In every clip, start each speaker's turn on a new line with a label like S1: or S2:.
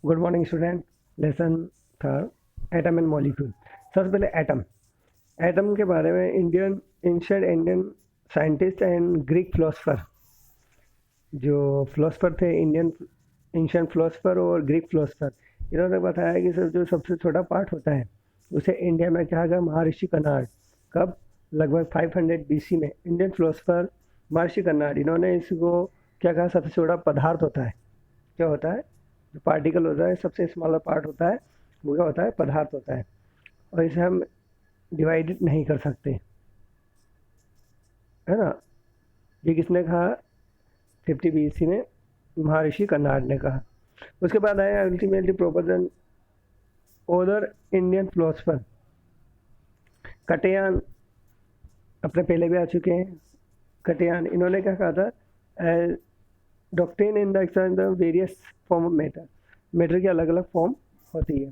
S1: Good morning student. Lesson third, atom and molecule. सबसे पहले atom. Atom के बारे में ancient Indian scientist and Greek philosopher, जो फिलोसफर थे इंडियन एंशिएंट फिलोसफर और ग्रीक फिलोसफर, इन्होंने बताया कि जो सबसे छोटा पार्ट होता है उसे इंडिया में कहा गया महर्षि कर्नाड। कब? लगभग 500 बीसी में इंडियन फिलोसफर महर्षि कर्नाड, इन्होंने इसको क्या कहा, सबसे छोटा पदार्थ होता है। क्या होता है? जो पार्टिकल होता है, सबसे स्मॉलर पार्ट होता है, वो क्या होता है? पदार्थ होता है। और इसे हम डिवाइड नहीं कर सकते, है ना। ये किसने कहा? 50 बीसी में महर्षि कर्नाड ने कहा। उसके बाद आया अल्टीमेटली प्रोपोजन ओदर इंडियन फिलोसफर कटेयान, अपने पहले भी आ चुके हैं। कटेयान, इन्होंने क्या कहा था? Doctrine in the various form of matter, matter की अलग अलग फॉर्म होती है।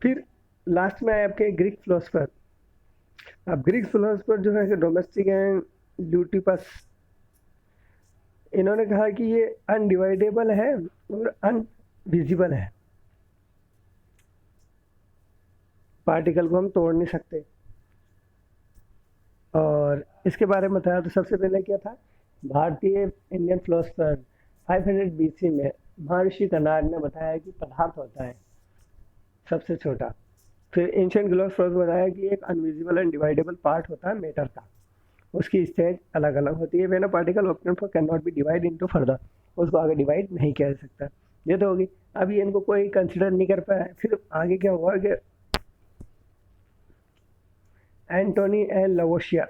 S1: फिर लास्ट में आए आपके ग्रीक फिलोसफर। अब ग्रीक फिलोसफर जो है कि डोमेस्टिक एंड ल्यूटिपस, इन्होंने कहा कि ये अनडिवाइडेबल है और अनविजिबल है, पार्टिकल को हम तोड़ नहीं सकते। और इसके बारे में बताया तो सबसे पहले क्या था? भारतीय इंडियन फिलोसफर 500 बीसी में महर्षि कर्नाड ने बताया कि पदार्थ होता है सबसे छोटा। फिर एंशिएंट फिलोसफर्स बताया कि एक अनविजिबल एंड डिवाइडेबल पार्ट होता है मैटर का, उसकी स्टेज अलग अलग होती है। When a particle obtained can not be divide into further, उसको आगे डिवाइड नहीं किया जा सकता। ये तो होगी। अभी इनको कोई कंसिडर नहीं कर पाया। फिर आगे क्या हुआ कि एंटोनी एल लवोशियर,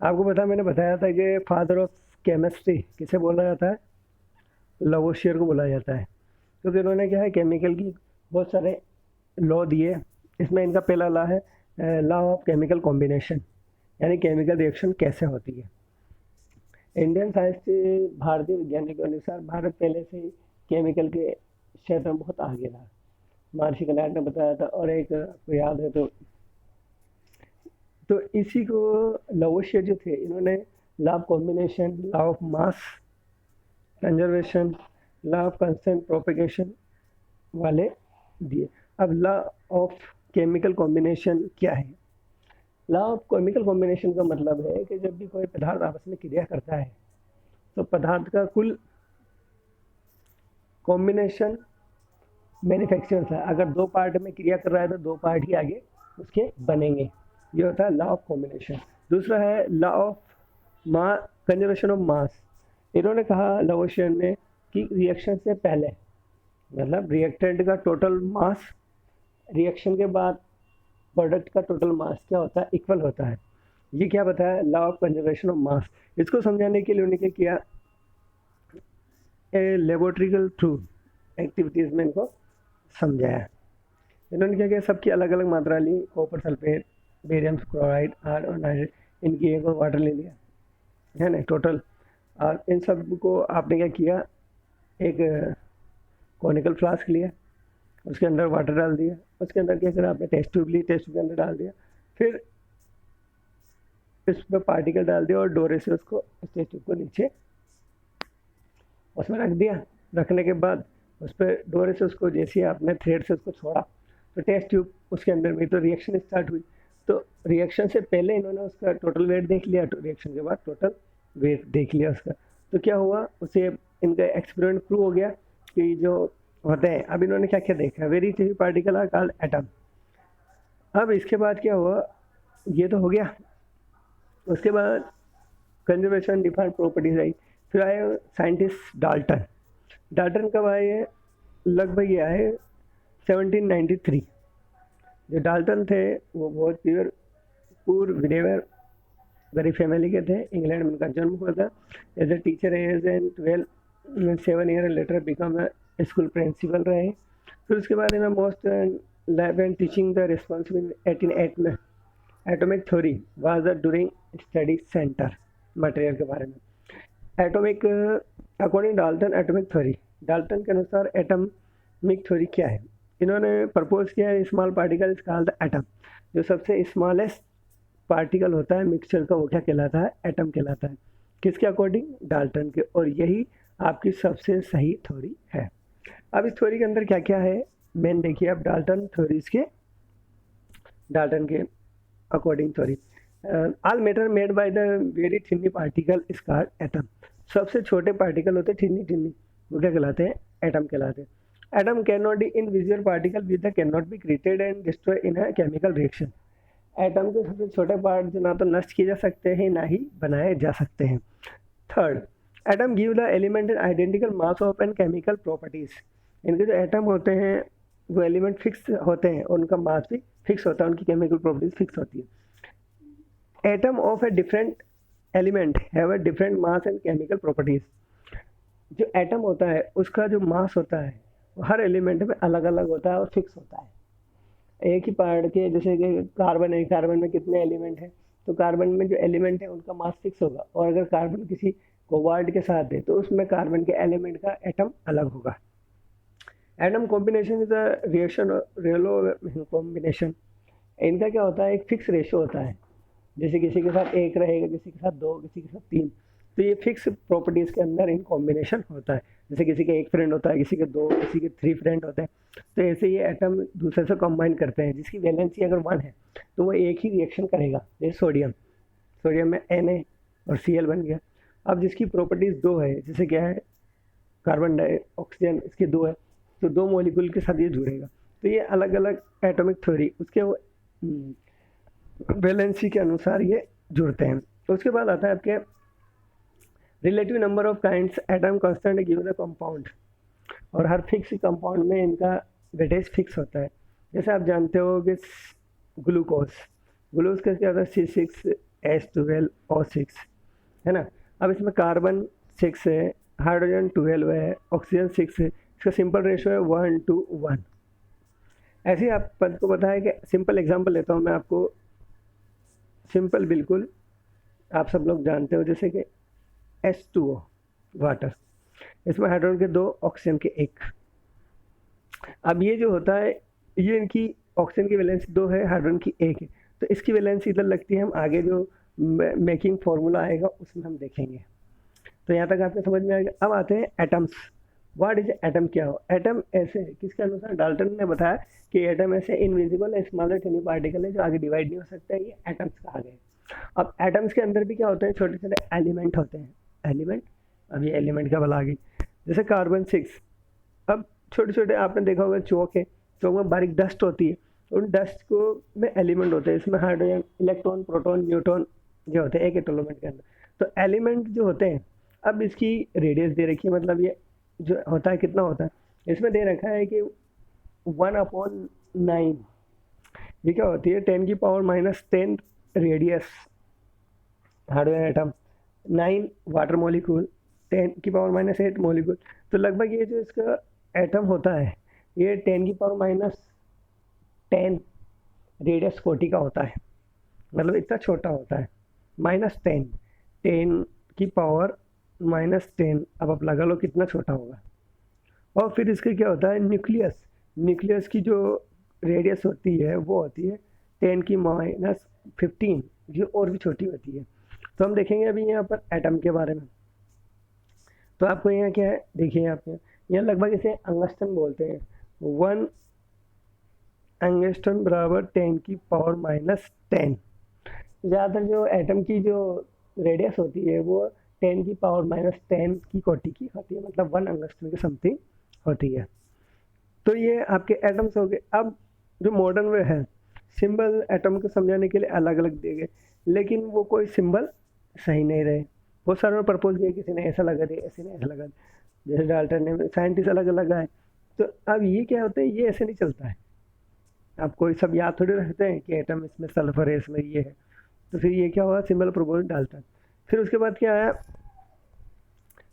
S1: आपको पता, मैंने बताया था कि फादर ऑफ केमिस्ट्री किसे बोला जाता है? लवोशियर को बोला जाता है, क्योंकि इन्होंने क्या है, केमिकल की बहुत सारे लॉ दिए। इसमें इनका पहला लॉ है लॉ ऑफ केमिकल कॉम्बिनेशन, यानी केमिकल रिएक्शन कैसे होती है। इंडियन साइंस के भारतीय वैज्ञानिक के अनुसार भारत पहले से ही केमिकल के क्षेत्र में बहुत आगे था, महर्षि कर्नाड ने बताया था। और एक आपको याद है तो इसी को लवोशियर जो थे, इन्होंने law of combination, law of mass conservation, law of constant propagation वाले दिए। अब लॉ ऑफ केमिकल कॉम्बिनेशन क्या है? लॉ ऑफ केमिकल कॉम्बिनेशन का मतलब है कि जब भी कोई पदार्थ आपस में क्रिया करता है तो पदार्थ का कुल कॉम्बिनेशन मैन्युफैक्चर है। अगर दो पार्ट में क्रिया कर रहा है तो दो पार्ट ही आगे उसके बनेंगे। ये होता है लॉ ऑफ कॉम्बिनेशन। दूसरा है law of conservation of mass. इन्होंने कहा, लवोशियर ने, कि रिएक्शन से पहले, मतलब रिएक्टेंट का टोटल मास रिएक्शन के बाद प्रोडक्ट का टोटल मास क्या होता है? इक्वल होता है। ये क्या बताया? Law of conservation of mass. इसको समझाने के लिए उन्होंने क्या किया, लेबोरेटरिकल थ्रू एक्टिविटीज़ में इनको समझाया। इन्होंने क्या किया, सबकी अलग अलग मात्रा ली, कॉपर सल्फेट, बेरियम क्लोराइड, आर और नाइट्रेट, इनकी एक और वाटर ले लिया, है ना, टोटल। और इन सब को आपने क्या किया, एक कॉनिकल फ्लास्क लिया, उसके अंदर वाटर डाल दिया, उसके अंदर क्या करा आपने, टेस्ट ट्यूब ली, टेस्ट ट्यूब के अंदर डाल दिया, फिर इसमें पार्टिकल डाल दिया और डोरे से उसको टेस्ट ट्यूब को नीचे उसमें रख दिया। रखने के बाद उस पर डोरे से उसको, जैसे आपने थ्रेड से उसको छोड़ा तो टेस्ट ट्यूब उसके अंदर में, तो रिएक्शन स्टार्ट हुई। तो रिएक्शन से पहले इन्होंने उसका टोटल वेट देख लिया, तो रिएक्शन के बाद टोटल वेट देख लिया उसका। तो क्या हुआ, उसे इनका एक्सपेरिमेंट प्रूव हो गया कि जो होते हैं। अब इन्होंने क्या क्या देखा, very tiny particle are called atom. अब इसके बाद क्या हुआ, ये तो हो गया। उसके बाद कंजर्वेशन डिफाइंड प्रॉपर्टीज आई। फिर आए साइंटिस्ट डाल्टन। डाल्टन कब आए हैं? लगभग ये आए 1793। जो डाल्टन थे वो बहुत पूर विनेवर गरीब फैमिली के थे। इंग्लैंड में उनका जन्म हुआ था। As a teacher as an 7 year later become school principal रहे। फिर उसके बारे में most lab and teaching the responsible 1808 में atomic theory was the during study centre material के बारे में। Atomic according Dalton atomic theory, Dalton के अनुसार एटॉमिक थ्योरी क्या है? इन्होंने प्रपोज किया है small particle is called the atom. जो सबसे स्मॉलेस्ट पार्टिकल होता है मिक्सचर का, वो क्या कहलाता है? एटम कहलाता है। किसके अकॉर्डिंग? डाल्टन के। और यही आपकी सबसे सही थ्योरी है। अब इस थ्योरी के अंदर क्या क्या है मेन देखिए आप, डाल्टन के according theory, all matter made by the very tiny particle is called atom. सबसे छोटे पार्टिकल होते हैं थिनी थिनी, वो क्या कहलाते हैं? एटम कहलाते हैं। Atom can not be invisible particle which can not be created and destroy in a chemical reaction. Atom के सबसे छोटे पार्ट जो ना तो नष्ट किए जा सकते हैं ना ही बनाए जा सकते हैं। Third, atom give the element an identical mass of and chemical properties. इनके जो एटम होते हैं वो एलिमेंट फिक्स होते हैं, उनका मास भी फिक्स होता है, उनकी केमिकल प्रॉपर्टीज फिक्स होती है। Atom of a different element have a different mass and chemical properties. जो एटम होता है उसका जो मास होता है वो हर एलिमेंट में अलग अलग होता है और फिक्स होता है। एक ही पार्ट के, जैसे कि कार्बन है, कार्बन में कितने एलिमेंट हैं, तो कार्बन में जो एलिमेंट है उनका मास फिक्स होगा, और अगर कार्बन किसी कोबाल्ट के साथ है तो उसमें कार्बन के एलिमेंट का एटम अलग होगा। Atom combination is a reaction रेलो कॉम्बिनेशन। इनका क्या होता है, एक फिक्स रेशो होता है, जैसे किसी के साथ एक रहेगा, किसी के साथ दो, किसी के साथ तीन, तो ये फिक्स प्रॉपर्टीज़ के अंदर इन कॉम्बिनेशन होता है। जैसे किसी के एक फ्रेंड होता है, किसी के दो, किसी के 3 फ्रेंड होते हैं, तो ऐसे ये एटम दूसरे से कंबाइन करते हैं। जिसकी वैलेंसी अगर 1 है तो वो एक ही रिएक्शन करेगा, जैसे सोडियम में Na और Cl बन गया। अब जिसकी प्रॉपर्टीज़ 2 है, जैसे क्या है, कार्बन ऑक्सीजन, इसके 2 है, तो 2 मॉलिक्यूल के साथ ये जुड़ेगा। तो ये अलग अलग एटॉमिक थ्योरी उसके वैलेंसी के अनुसार ये जुड़ते हैं। तो उसके बाद आता है आपके relative number of kinds atom constant given the compound, और हर फिक्स कंपाउंड में इनका वेटेज फिक्स होता है। जैसे आप जानते हो कि ग्लूकोज का क्या होता है, C6H12O6 है ना। अब इसमें कार्बन 6 है, हाइड्रोजन 12 है, ऑक्सीजन 6 है, इसका सिंपल रेशो है 1:1। ऐसे ही आप को पता है कि सिंपल एग्जांपल लेता हूँ मैं आपको, सिंपल बिल्कुल आप सब लोग जानते हो, जैसे कि H2O वाटर, इसमें हाइड्रोजन के 2, ऑक्सीजन के 1। अब ये जो होता है, ये इनकी ऑक्सीजन की वैलेंसी 2 है, हाइड्रोजन की 1 है, तो इसकी वैलेंसी इधर लगती है। हम आगे जो मेकिंग फार्मूला आएगा उसमें हम देखेंगे। तो यहाँ तक आपको समझ में आएगा। अब आते हैं एटम्स। What is atom? क्या हो एटम? ऐसे किसके अनुसार? डाल्टन ने बताया कि एटम ऐसे इनविजिबल स्मॉलर टिनी पार्टिकल है जो आगे डिवाइड नहीं हो सकता है, ये एटम्स कहा गया। अब एटम्स के अंदर भी क्या होते हैं, छोटे छोटे एलिमेंट होते हैं। एलिमेंट, अब ये एलिमेंट क्या बला गई, जैसे कार्बन 6। अब छोटे छोटे आपने देखा होगा चौक है, चौक में बारीक डस्ट होती है, उन डस्ट को में एलिमेंट होते हैं। इसमें हाइड्रोजन, इलेक्ट्रॉन, प्रोटॉन, न्यूट्रॉन जो होते हैं एक एटोमेंट के अंदर। तो एलिमेंट जो होते हैं, अब इसकी रेडियस दे रखी है, मतलब ये जो होता है कितना होता है, इसमें दे रखा है कि 1/9। ये क्या होती है, 10⁻⁻10 radius hydrogen atom, 9 water molecule, 10⁻⁻8 molecule. तो लगभग ये जो इसका एटम होता है ये 10⁻10 रेडियस 40 का होता है, मतलब इतना छोटा होता है। -10, 10⁻⁻10, अब आप लगा लो कितना छोटा होगा। और फिर इसके क्या होता है, न्यूक्लियस की जो रेडियस होती है वो होती है 10⁻15, जो और भी छोटी होती है। तो हम देखेंगे अभी यहाँ पर एटम के बारे में। तो आपको यहाँ क्या है, देखिए यहाँ लगभग इसे अंगस्टन बोलते हैं। 1 एंगस्टन बराबर 10⁻⁻10। ज़्यादातर जो एटम की जो रेडियस होती है वो 10⁻⁻10 की कोटि की होती है, मतलब 1 एंगस्टन के समथिंग होती है। तो ये आपके एटम्स हो गए। अब जो मॉडर्न वे है, सिंबल एटम को समझाने के लिए अलग अलग दिए गए, लेकिन वो कोई सिंबल सही नहीं रहे। बहुत सारे प्रपोज किए, किसी ने ऐसा लगा दिया, किसी ने ऐसा लगा दिया, जैसे डाल्टन ने, साइंटिस्ट अलग अलग आए। तो अब ये क्या होता है, ये ऐसे नहीं चलता है। आप कोई सब याद थोड़ी रखते हैं कि एटम इसमें सल्फर है, इसमें ये है, तो फिर ये क्या हुआ, सिंबल प्रपोज डाल्टन। फिर उसके बाद क्या आया,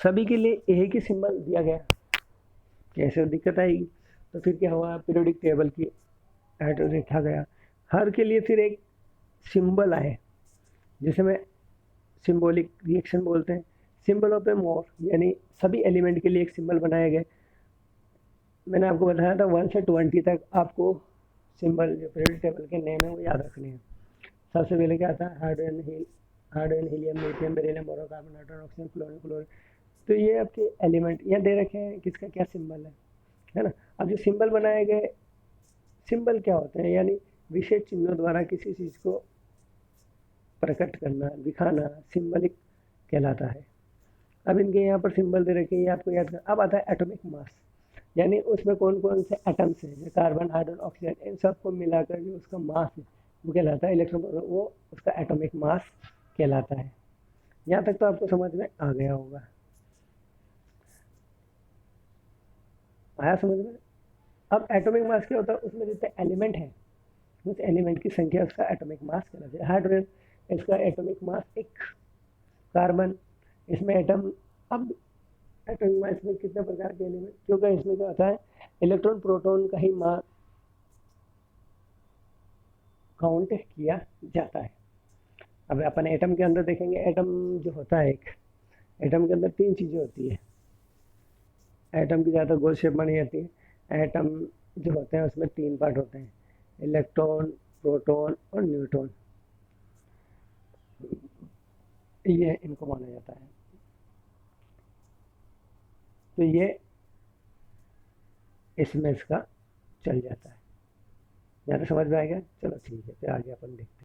S1: सभी के लिए एक ही सिंबल दिया गया, कैसे दिक्कत आएगी। तो फिर क्या हुआ, पीरियोडिक टेबल की देखा गया, हर के लिए फिर एक सिंबल आए, जिसे में सिंबॉलिक रिएक्शन बोलते हैं। सिंबल ऑफ ए मोर, यानी सभी एलिमेंट के लिए एक सिंबल बनाए गए। मैंने आपको बताया था 1 से 20 तक आपको सिंबल जो पीरियोडिक टेबल के नेम है वो याद रखने हैं। सबसे पहले क्या आता है, hydrogen, helium, lithium, beryllium, boron, carbon, nitrogen, oxygen, fluorine, तो ये आपके एलिमेंट यहाँ दे रखे हैं, किसका क्या सिंबल है ना। अब जो सिंबल बनाए गए, सिंबल क्या होते हैं, यानी विशेष चिन्हों द्वारा किसी चीज़ को प्रकट करना, दिखाना, सिंबलिक कहलाता है। अब इनके यहाँ पर सिंबल दे रखे हैं, ये आपको याद कर। अब आता है एटॉमिक मास, यानी उसमें कौन कौन से एटम्स हैं, जो कार्बन, हाइड्रोजन, ऑक्सीजन, इन सबको मिलाकर जो उसका मास है वो कहलाता है इलेक्ट्रॉन, वो उसका एटॉमिक मास कहलाता है। यहाँ तक तो आपको समझ में आ गया होगा, आया समझ में। अब एटॉमिक मास क्या होता है, उसमें जितने एलिमेंट हैं उस एलिमेंट की संख्या उसका एटॉमिक मास कहलाता है। हाइड्रोजन, इसका एटॉमिक मास 1, कार्बन, इसमें एटम, अब एटॉमिक मास में कितने प्रकार के एलिमेंट, क्योंकि इसमें क्या होता है इलेक्ट्रॉन प्रोटॉन का ही मास काउंट किया जाता है। अब अपन एटम के अंदर देखेंगे, एटम जो होता है, एक एटम के अंदर 3 चीज़ें होती है। एटम की ज़्यादा गोल शेप बनी जाती है। एटम जो होते हैं उसमें 3 पार्ट होते हैं, इलेक्ट्रॉन, प्रोटॉन और न्यूट्रॉन, ये इनको माना जाता है। तो ये इसमें इसका चल जाता है। यहाँ तो समझ में आएगा। चलो ठीक है, फिर आगे अपन देखते हैं।